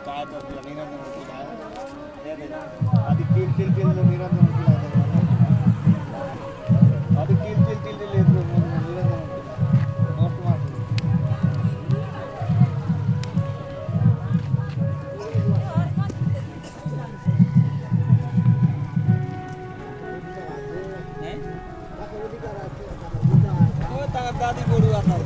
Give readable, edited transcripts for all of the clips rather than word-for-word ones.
काय तो निरंजन आधी किल किल किल निरंजन आधी किल किल किल निरंजन मस्त मार दादी बोलू आता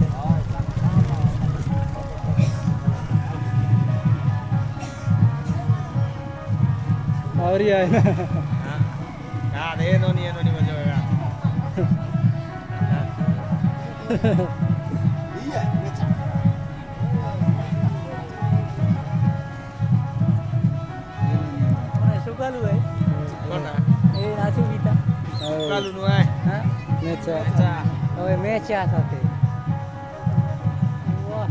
और ही आहे ना हां ये नोनी म्हणजे बघा सुकालू आहे कोण ए नाचू गीता कालू नु आहे हां मेचा ओए मेचा સાથે वाह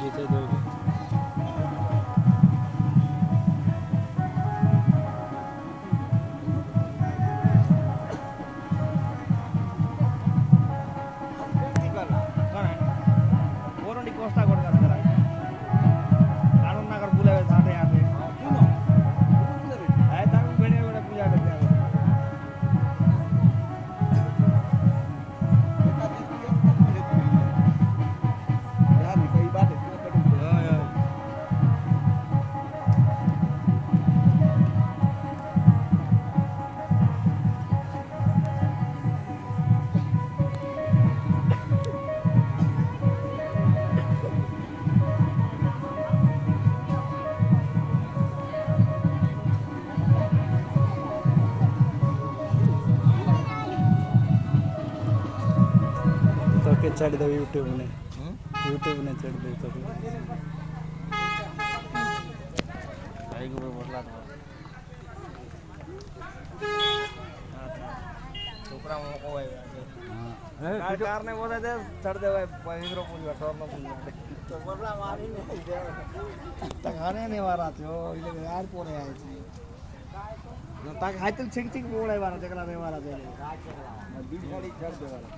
गीते दोगे कोस्टा कोड करता है कानून नगर बुलावे साथे आते क्यों है तंग बने बड़े पूजा करते हैं यार कई बात है तो के चढ़ दो यूट्यूब ने चढ़ दे तो भाई को बोला था छोकरा को है कार ने बोला दे चढ़ दे भाई पहिंद्रो पूजा टॉर्नो पूजा तो बोला मारी नहीं दे तगाने ने वारा थियो इले यार पोने आए छी तक हाइतल छिक छिक बोलाय वारा जकला ने वारा दे बीच गाड़ी चढ़ दे वाला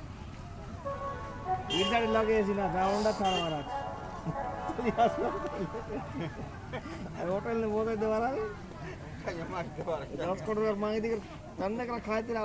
बीच गाड़ी लगे सी ना राउंडा था वाला होटल ने बोले दे वाला 10 करोड़ मांगी थी तन्ने करा खाए तेरा